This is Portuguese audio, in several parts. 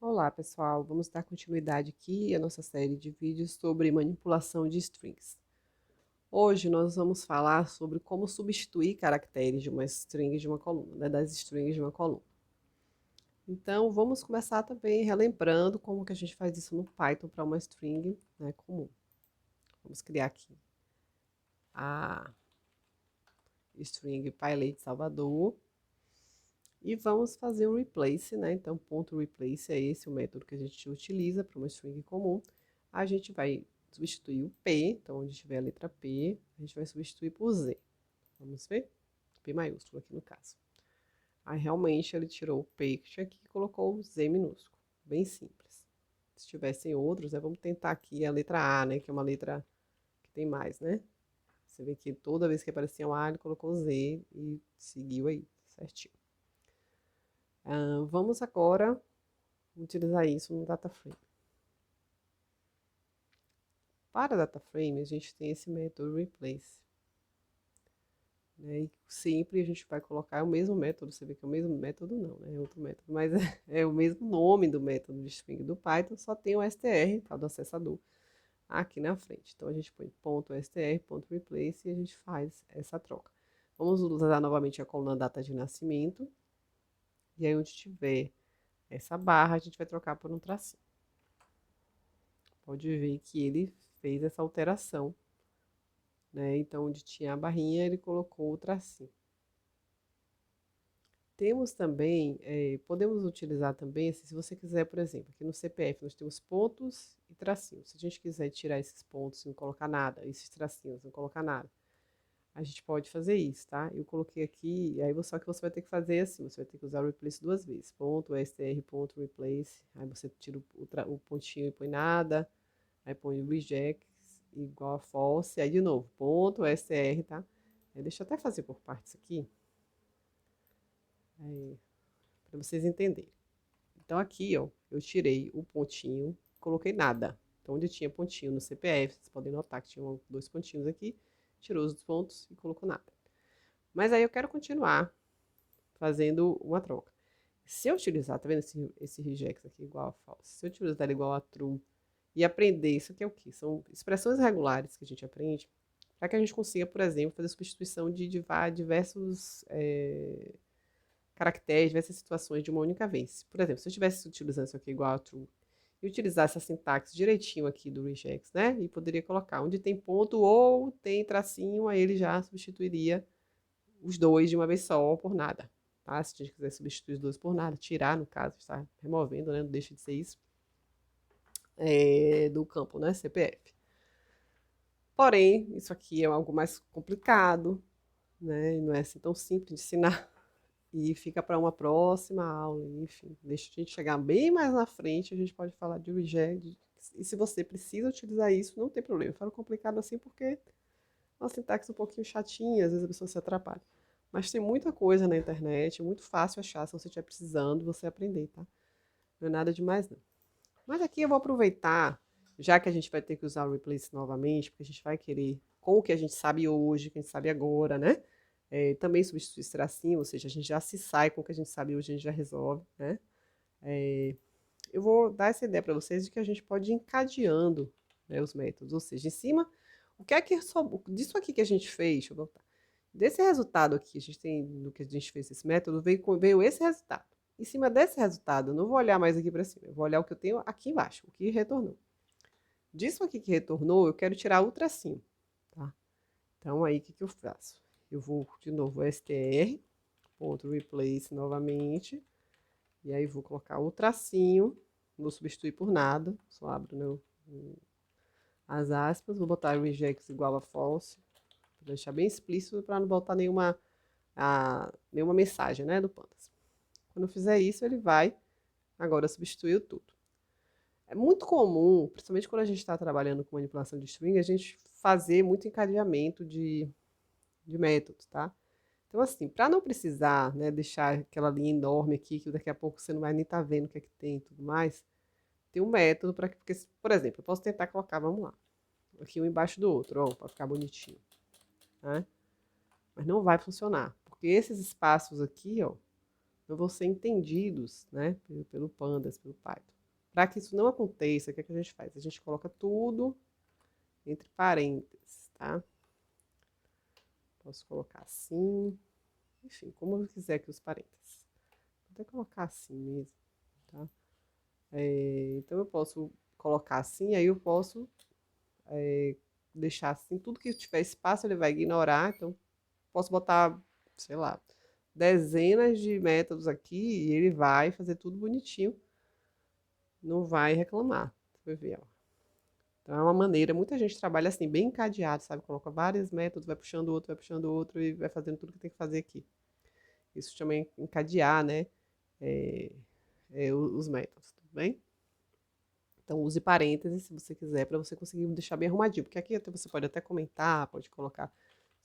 Olá, pessoal. Vamos dar continuidade aqui à nossa série de vídeos sobre manipulação de strings. Hoje nós vamos falar sobre como substituir caracteres de uma string de uma coluna, né, das strings de uma coluna. Então, vamos começar também relembrando como que a gente faz isso no Python para uma string, né, comum. Vamos criar aqui a string PyLate Salvador e vamos fazer um replace, né? Então, ponto replace é esse o método que a gente utiliza para uma string comum. A gente vai substituir o P, então onde tiver a letra P, a gente vai substituir por Z. Vamos ver? P maiúsculo aqui no caso. Aí realmente ele tirou o P que tinha aqui e colocou o Z minúsculo. Bem simples. Se tivessem outros, vamos tentar aqui a letra A, né? Que é uma letra que tem mais, né? Você vê que toda vez que aparecia um A, ele colocou Z e seguiu aí, certinho. Vamos agora utilizar isso no DataFrame. Para DataFrame, a gente tem esse método replace. Né? E sempre a gente vai colocar o mesmo método. Você vê que é o mesmo método, não, né? É outro método, mas é o mesmo nome do método de string do Python, só tem o str, tal do acessador, aqui na frente. Então a gente põe .str.replace e a gente faz essa troca. Vamos usar novamente a coluna data de nascimento. E aí onde tiver essa barra, a gente vai trocar por um tracinho. Pode ver que ele fez essa alteração, né? Então, onde tinha a barrinha, ele colocou o tracinho. Temos também, podemos utilizar também, se você quiser, por exemplo, aqui no CPF nós temos pontos e tracinhos. Se a gente quiser tirar esses pontos e não colocar nada, esses tracinhos, não colocar nada, a gente pode fazer isso, tá? Eu coloquei aqui, aí só que você vai ter que fazer assim, você vai ter que usar o replace duas vezes, ponto, str, ponto, replace, aí você tira o pontinho e põe nada, aí põe reject igual a false, aí de novo, ponto, str, tá? Deixa eu até fazer por partes aqui, para vocês entenderem. Então aqui, ó, eu tirei o pontinho, coloquei nada. Então onde tinha pontinho no CPF, vocês podem notar que tinha dois pontinhos aqui, tirou os pontos e colocou nada. Mas aí eu quero continuar fazendo uma troca. Se eu utilizar, tá vendo esse regex aqui igual a false? Se eu utilizar ele igual a true e aprender, isso aqui é o quê? São expressões regulares que a gente aprende para que a gente consiga, por exemplo, fazer substituição de diversos caracteres, diversas situações de uma única vez. Por exemplo, se eu estivesse utilizando isso aqui igual a true e utilizasse a sintaxe direitinho aqui do regex, né? E poderia colocar onde tem ponto ou tem tracinho, aí ele já substituiria os dois de uma vez só por nada. Tá? Se a gente quiser substituir os dois por nada, tirar, no caso, está removendo, né? Não deixa de ser isso. Do campo, né? CPF. Porém, isso aqui é algo mais complicado, né? E não é assim tão simples de ensinar. E fica para uma próxima aula, enfim. Deixa a gente chegar bem mais na frente, a gente pode falar de reject. E se você precisa utilizar isso, não tem problema. Eu falo complicado assim porque é uma sintaxe um pouquinho chatinha, às vezes a pessoa se atrapalha. Mas tem muita coisa na internet, é muito fácil achar, se você estiver precisando, você aprender, tá? Não é nada demais, não. Mas aqui eu vou aproveitar, já que a gente vai ter que usar o replace novamente, porque a gente vai querer, com o que a gente sabe hoje, o que a gente sabe agora, né? Também substituir esse tracinho, ou seja, a gente já se sai com o que a gente sabe hoje, a gente já resolve, né? Eu vou dar essa ideia para vocês de que a gente pode ir encadeando, né, os métodos, ou seja, em cima, o que é que disso aqui que a gente fez, deixa eu voltar. Desse resultado aqui, a gente tem, no que a gente fez esse método, veio esse resultado. Em cima desse resultado, eu não vou olhar mais aqui para cima, eu vou olhar o que eu tenho aqui embaixo, o que retornou. Disso aqui que retornou, eu quero tirar o tracinho, tá? Então, aí, o que eu faço? Eu vou, de novo, str.replace novamente, e aí vou colocar o tracinho, vou substituir por nada, só abro, né, as aspas, vou botar regex igual a false, para deixar bem explícito para não botar nenhuma mensagem, né, do Pandas. Quando eu fizer isso, ele vai agora substituir tudo. É muito comum, principalmente quando a gente está trabalhando com manipulação de string, a gente fazer muito encadeamento de métodos, tá? Então, assim, para não precisar, né, deixar aquela linha enorme aqui, que daqui a pouco você não vai nem estar vendo o que é que tem e tudo mais, tem um método para que, por exemplo, eu posso tentar colocar, vamos lá, aqui um embaixo do outro, ó, para ficar bonitinho, né? Mas não vai funcionar, porque esses espaços aqui, ó, não vão ser entendidos, né, pelo Pandas, pelo Python. Para que isso não aconteça, o que é que a gente faz? A gente coloca tudo entre parênteses, tá? Posso colocar assim, enfim, como eu quiser aqui os parênteses. Vou até colocar assim mesmo, tá? Então eu posso colocar assim, aí eu posso deixar assim, tudo que tiver espaço ele vai ignorar, então posso botar, sei lá, dezenas de métodos aqui e ele vai fazer tudo bonitinho, não vai reclamar. Você vai ver, ó. Então é uma maneira, muita gente trabalha assim, bem encadeado, sabe? Coloca vários métodos, vai puxando outro e vai fazendo tudo que tem que fazer aqui. Isso também encadear, né? É, os métodos, tudo bem? Então use parênteses se você quiser, para você conseguir deixar bem arrumadinho. Porque aqui você pode até comentar, pode colocar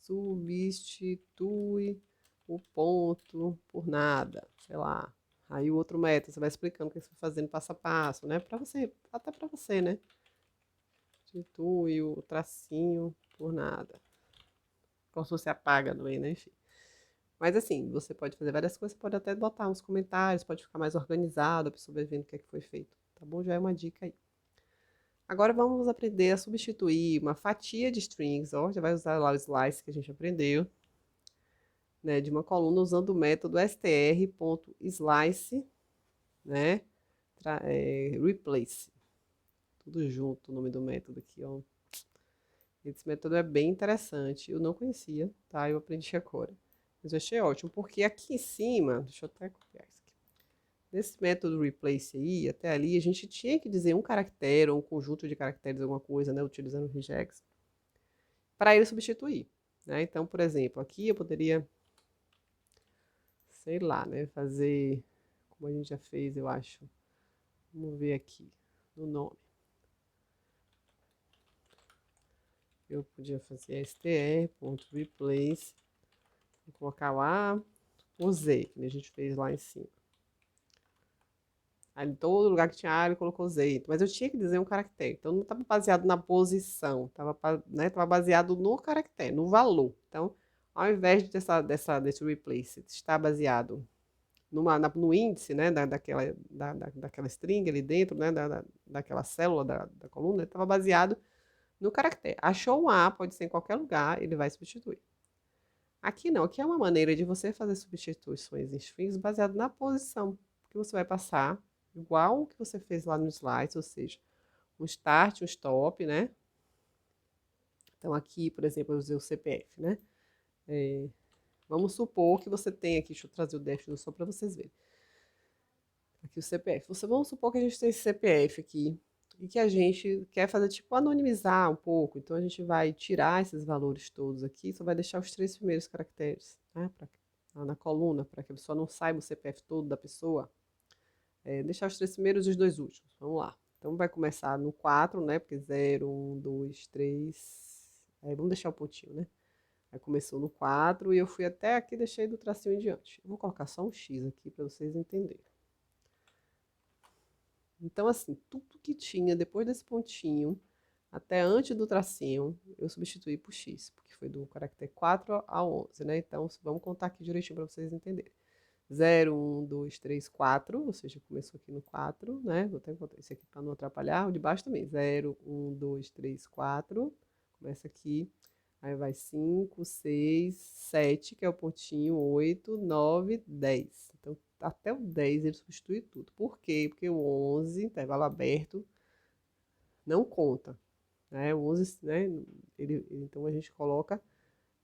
substitui o ponto por nada, sei lá. Aí o outro método, você vai explicando o que você vai fazendo passo a passo, né? Para você, até para você, né? Substitui o tracinho por nada. Como se você apaga no meio, né? Enfim. Mas assim, você pode fazer várias coisas, pode até botar uns comentários, pode ficar mais organizado, a pessoa vai vendo o que é que foi feito. Tá bom? Já é uma dica aí. Agora vamos aprender a substituir uma fatia de strings, ó, já vai usar lá o slice que a gente aprendeu, né, de uma coluna usando o método str.slice, né, replace. Tudo junto o nome do método aqui, ó. Esse método é bem interessante, eu não conhecia, tá? Eu aprendi agora. Mas eu achei ótimo, porque aqui em cima, deixa eu até copiar isso aqui. Nesse método replace aí, até ali, a gente tinha que dizer um caractere ou um conjunto de caracteres, alguma coisa, né, utilizando o regex, para ele substituir, né? Então, por exemplo, aqui eu poderia, sei lá, né, fazer como a gente já fez, eu acho. Vamos ver aqui no nome. Eu podia fazer str.replace, vou colocar lá o Z, que a gente fez lá em cima. Aí em todo lugar que tinha A, ele colocou Z. Mas eu tinha que dizer um caractere. Então não estava baseado na posição, estava, né, tava baseado no caractere, no valor. Então, ao invés desse replace estar baseado no índice, né, daquela string ali dentro, né, daquela célula da coluna, ele estava baseado no caractere. Achou um A, pode ser em qualquer lugar, ele vai substituir. Aqui não, aqui é uma maneira de você fazer substituições em strings baseado na posição, que você vai passar igual o que você fez lá no slide, ou seja, um start, um stop, né? Então aqui, por exemplo, eu usei o CPF, né? Vamos supor que você tem aqui, deixa eu trazer o déficit só para vocês verem. Aqui o CPF. Vamos supor que a gente tem esse CPF aqui e que a gente quer fazer tipo anonimizar um pouco. Então a gente vai tirar esses valores todos aqui, só vai deixar os 3 primeiros caracteres, né? Na coluna, para que a pessoa não saiba o CPF todo da pessoa. Deixar os 3 primeiros e os 2 últimos. Vamos lá. Então vai começar no 4, né? Porque 0, 1, 2, 3. Vamos deixar o pontinho, né? Aí começou no 4 e eu fui até aqui, deixei do tracinho em diante. Eu vou colocar só um X aqui para vocês entenderem. Então, assim, tudo que tinha depois desse pontinho, até antes do tracinho, eu substituí por X, porque foi do caractere 4 ao 11, né? Então, vamos contar aqui direitinho para vocês entenderem. 0, 1, 2, 3, 4, ou seja, começou aqui no 4, né? Vou até botar esse aqui para não atrapalhar. O de baixo também. 0, 1, 2, 3, 4. Começa aqui. Aí vai 5, 6, 7, que é o pontinho, 8, 9, 10. Então, até o 10 ele substitui tudo. Por quê? Porque o 11, intervalo aberto, não conta. Né? O 11, né? Então, a gente coloca...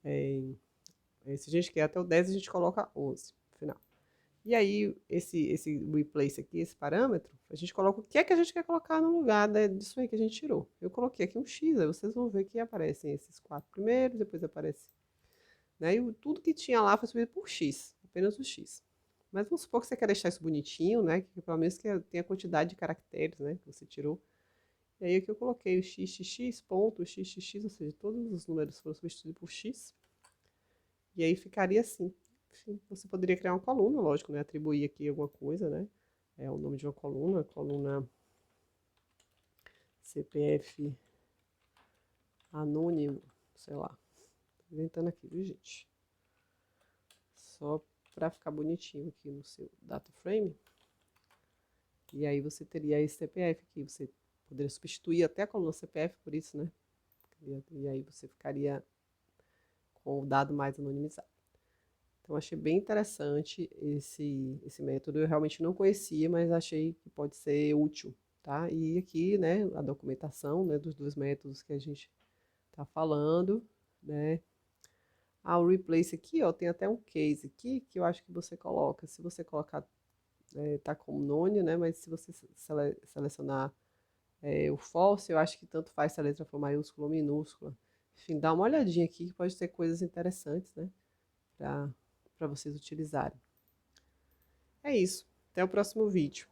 se a gente quer até o 10, a gente coloca 11 no final. E aí, esse replace aqui, esse parâmetro, a gente coloca o que é que a gente quer colocar no lugar disso aí que a gente tirou. Eu coloquei aqui um X, aí vocês vão ver que aparecem esses 4 primeiros, depois aparece... Né? E tudo que tinha lá foi subido por X, apenas o X. Mas vamos supor que você quer deixar isso bonitinho, né? Que pelo menos que tenha a quantidade de caracteres, né? Que você tirou. E aí aqui eu coloquei o xxx, ponto, xxx, ou seja, todos os números foram substituídos por X. E aí ficaria assim. Enfim, você poderia criar uma coluna, lógico, né? Atribuir aqui alguma coisa, né? É o nome de uma coluna CPF anônimo, sei lá. Tô inventando aqui, viu, gente? Só para ficar bonitinho aqui no seu data frame. E aí você teria esse CPF aqui, você poderia substituir até a coluna CPF por isso, né? E aí você ficaria com o dado mais anonimizado. Então, achei bem interessante esse método. Eu realmente não conhecia, mas achei que pode ser útil, tá? E aqui, né, a documentação, né, dos dois métodos que a gente tá falando, né? O replace aqui, ó, tem até um case aqui que eu acho que você coloca. Se você colocar, tá como none, né? Mas se você selecionar o false, eu acho que tanto faz se a letra for maiúscula ou minúscula. Enfim, dá uma olhadinha aqui que pode ter coisas interessantes, né? Para vocês utilizarem. É isso. Até o próximo vídeo.